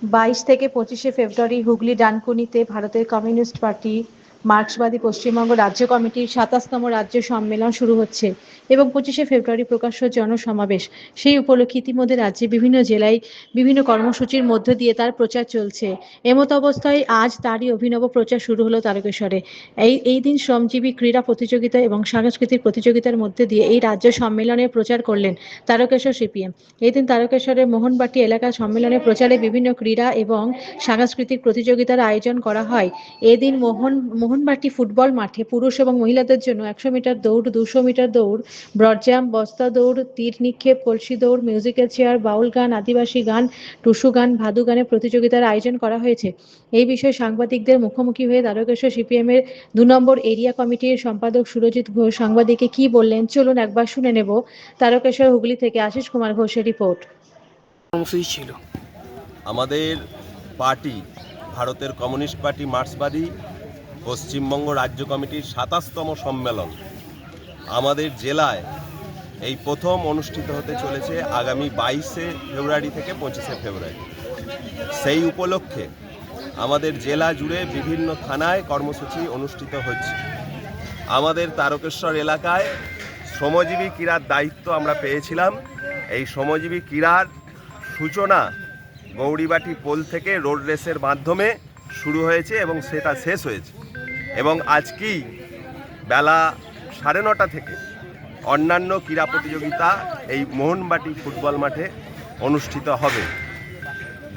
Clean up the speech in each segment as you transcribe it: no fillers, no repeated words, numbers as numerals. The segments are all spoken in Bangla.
22 থেকে 25শে ফেব্রুয়ারি হুগলি ডানকুনিতে ভারতের কমিউনিস্ট পার্টি মার্ক্সবাদী পশ্চিমবঙ্গ রাজ্য কমিটির 27তম রাজ্য সম্মেলন শুরু হচ্ছে এবং 25শে ফেব্রুয়ারি প্রকাশ্য জনসমাবেশ। সেই উপলক্ষে ইতিমধ্যে রাজ্যে বিভিন্ন জেলায় বিভিন্ন কর্মসূচির মধ্য দিয়ে তার প্রচার চলছে। এমত অবস্থায় আজ তারই অভিনব প্রচার শুরু হলো তারকেশ্বরে। এই দিন শ্রমজীবী ক্রীড়া প্রতিযোগিতা এবং সাংস্কৃতিক প্রতিযোগিতার মধ্যে দিয়ে এই রাজ্য সম্মেলনের প্রচার করলেন তারকেশ্বর সিপিএম। এই দিন তারকেশ্বরের মোহনবাটি এলাকার সম্মেলনে প্রচারে বিভিন্ন ক্রীড়া এবং সাংস্কৃতিক প্রতিযোগিতার আয়োজন করা হয়। এদিন মোহনবাটি ফুটবল মাঠে পুরুষ এবং মহিলাদের জন্য 100 মিটার দৌড়, 200 মিটার দৌড়, ব্রড জাম্প, বস্তা দৌড়, তীর নিক্ষেপ, কলসি দৌড়, মিউজিক্যাল চেয়ার, বাউল গান, আদিবাসী গান, টুসু গান, ভাদু গানের প্রতিযোগিতার আয়োজন করা হয়েছে। এই বিষয়ে সাংবাদিকদের মুখোমুখি হয়ে তারকেশ্বর সিপিএম এর 2 নম্বর এরিয়া কমিটির সম্পাদক সুরজিৎ ঘোষ সাংবাদিককে কি বললেন চলুন একবার শুনে নেব। তারকেশ্বর হুগলি থেকে আশিস কুমার ঘোষের রিপোর্ট। ছিল আমাদের পার্টি ভারতের কমিউনিস্ট পার্টি মার্ক্সবাদী পশ্চিমবঙ্গ রাজ্য কমিটির 27তম সম্মেলন আমাদের জেলায় এই প্রথম অনুষ্ঠিত হতে চলেছে আগামী 22শে ফেব্রুয়ারি থেকে 25শে ফেব্রুয়ারি। সেই উপলক্ষে আমাদের জেলা জুড়ে বিভিন্ন থানায় কর্মসূচি অনুষ্ঠিত হচ্ছে। আমাদের তারকেশ্বর এলাকায় শ্রমজীবী ক্রীড়ার দায়িত্ব আমরা পেয়েছিলাম। এই শ্রমজীবী ক্রীড়ার সূচনা গৌরীবাটি পোল থেকে রোড রেসের মাধ্যমে শুরু হয়েছে এবং সেটা শেষ হয়েছে এবং আজকেই বেলা 9:30 থেকে অন্যান্য ক্রীড়া প্রতিযোগিতা এই মোহনবাটি ফুটবল মাঠে অনুষ্ঠিত হবে।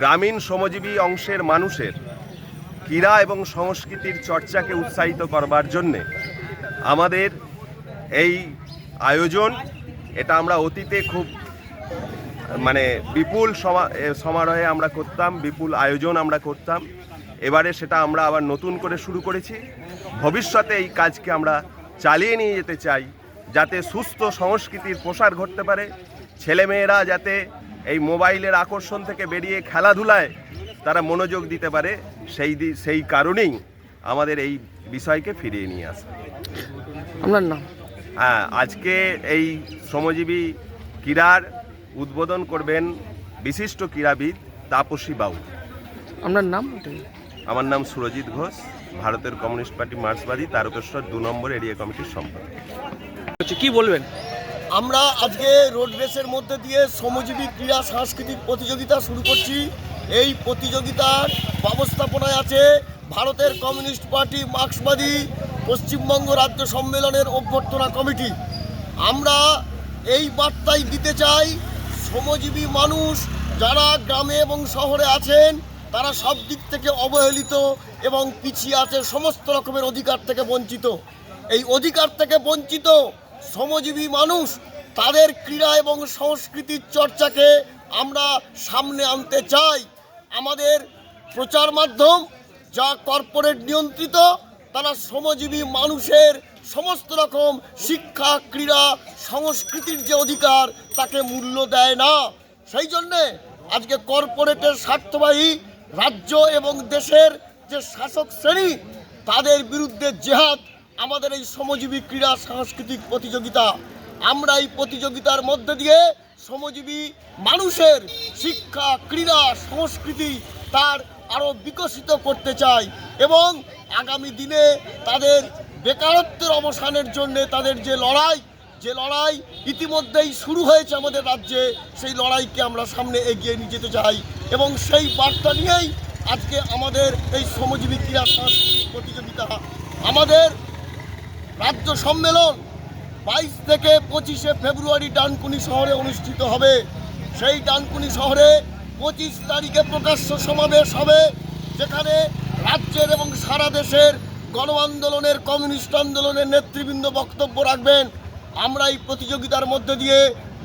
গ্রামীণ শ্রমজীবী অংশের মানুষের ক্রীড়া এবং সংস্কৃতির চর্চাকে উৎসাহিত করবার জন্যে আমাদের এই আয়োজন, এটা আমরা অতীতে খুব বিপুল সমারোহে আমরা করতাম, বিপুল আয়োজন আমরা করতাম। এবারে সেটা আমরা আবার নতুন করে শুরু করেছি। ভবিষ্যতে এই কাজকে আমরা চালিয়ে নিয়ে যেতে চাই, যাতে সুস্থ সংস্কৃতির প্রসার ঘটতে পারে, ছেলেমেয়েরা যাতে এই মোবাইলের আকর্ষণ থেকে বেরিয়ে খেলাধুলায় তারা মনোযোগ দিতে পারে। সেই কারণেই আমাদের এই বিষয়কে ফিরিয়ে নিয়ে আসা। আপনার নাম? আজকে এই শ্রমজীবী ক্রীড়ার উদ্বোধন করবেন বিশিষ্ট ক্রীড়াবিদ তাপসী বাবু। আপনার নাম? আমার নাম সুরজিৎ ঘোষ, ভারতের কমিউনিস্ট পার্টি মার্ক্সবাদী তারকেশ্বর 2 নম্বর এরিয়া কমিটির সম্পাদক। কি বলবেন? আমরা আজকে রোড রেসের মধ্যে দিয়ে শ্রমজীবী ক্রীড়া সাংস্কৃতিক প্রতিযোগিতা শুরু করছি। এই প্রতিযোগিতার ব্যবস্থাপনায় আছে ভারতের কমিউনিস্ট পার্টি মার্ক্সবাদী পশ্চিমবঙ্গ রাজ্য সম্মেলনের অভ্যর্থনা কমিটি। আমরা এই বার্তাই দিতে চাই, শ্রমজীবী মানুষ যারা গ্রামে এবং শহরে আছেন তারা সব দিক থেকে অবহেলিত এবং পিছিয়ে আছে, সমস্ত রকমের অধিকার থেকে বঞ্চিত। এই অধিকার থেকে বঞ্চিত শ্রমজীবী মানুষ তাদের ক্রীড়া এবং সংস্কৃতির চর্চাকে আমরা সামনে আনতে চাই। আমাদের প্রচার মাধ্যম যা কর্পোরেট নিয়ন্ত্রিত, তারা শ্রমজীবী মানুষের সমস্ত রকম শিক্ষা, ক্রীড়া, সংস্কৃতির যে অধিকার তাকে মূল্য দেয় না। সেই জন্যে আজকে কর্পোরেটের স্বার্থবাহী রাজ্য এবং দেশের যে শাসক শ্রেণী তাদের বিরুদ্ধে জেহাদ আমাদের এই শ্রমজীবী ক্রীড়া সাংস্কৃতিক প্রতিযোগিতা। আমরা এই প্রতিযোগিতার মধ্যে দিয়ে শ্রমজীবী মানুষের শিক্ষা, ক্রীড়া, সংস্কৃতি তার আরও বিকশিত করতে চাই এবং আগামী দিনে তাদের বেকারত্বের অবসানের জন্য তাদের যে লড়াই ইতিমধ্যেই শুরু হয়েছে আমাদের রাজ্যে, সেই লড়াইকে আমরা সামনে এগিয়ে নিয়ে যেতে চাই এবং সেই বার্তা নিয়েই আজকে আমাদের এই শ্রমজীবী ক্রীড়া সাংস্কৃতিক প্রতিযোগিতা। আমাদের রাজ্য সম্মেলন 22 থেকে 25শে ফেব্রুয়ারি ডানকুনি শহরে অনুষ্ঠিত হবে। সেই ডানকুনি শহরে 25 তারিখে প্রকাশ্য সমাবেশ হবে, যেখানে রাজ্যের এবং সারা দেশের গণ আন্দোলনের, কমিউনিস্ট আন্দোলনের নেতৃবৃন্দ বক্তব্য রাখবেন। আমরা এই প্রতিযোগিতার মধ্যে দিয়ে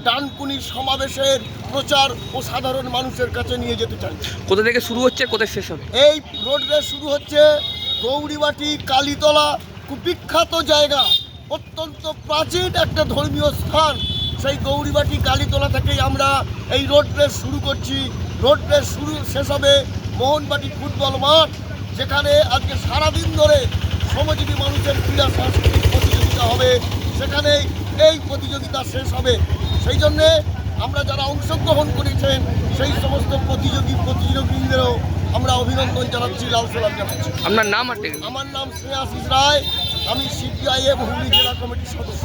ডানকুনি সমাবেশের প্রচার ও সাধারণ মানুষের কাছে নিয়ে যেতে চাই। কোথা থেকে শুরু হচ্ছে, কোথায় শেষ হবে? এই রোড রেস শুরু হচ্ছে গৌরীবাটি কালীতলা, খুব বিখ্যাত জায়গা, অত্যন্ত প্রাচীন একটা ধর্মীয় স্থান। সেই গৌরীবাটি কালীতলা থেকেই আমরা এই রোড রেস শুরু করছি। রোড রেস শেষ হবে মোহনবাটি ফুটবল মাঠ, যেখানে আজকে সারাদিন ধরে শ্রমজীবী মানুষের ক্রীড়া সাংস্কৃতিক প্রতিযোগিতা হবে, সেখানে এই প্রতিযোগিতা শেষ হবে। সেই জন্যে আমরা যারা অংশগ্রহণ করেছেন সেই সমস্ত প্রতিযোগী কর্মীদেরও আমরা অভিনন্দন জানাচ্ছি, লাল সালাম জানাচ্ছি। আপনার নাম আর টেক- আমার নাম শ্রেয়াশিস রায়, আমি সিপিআইএম হুগলি জেলা কমিটির সদস্য।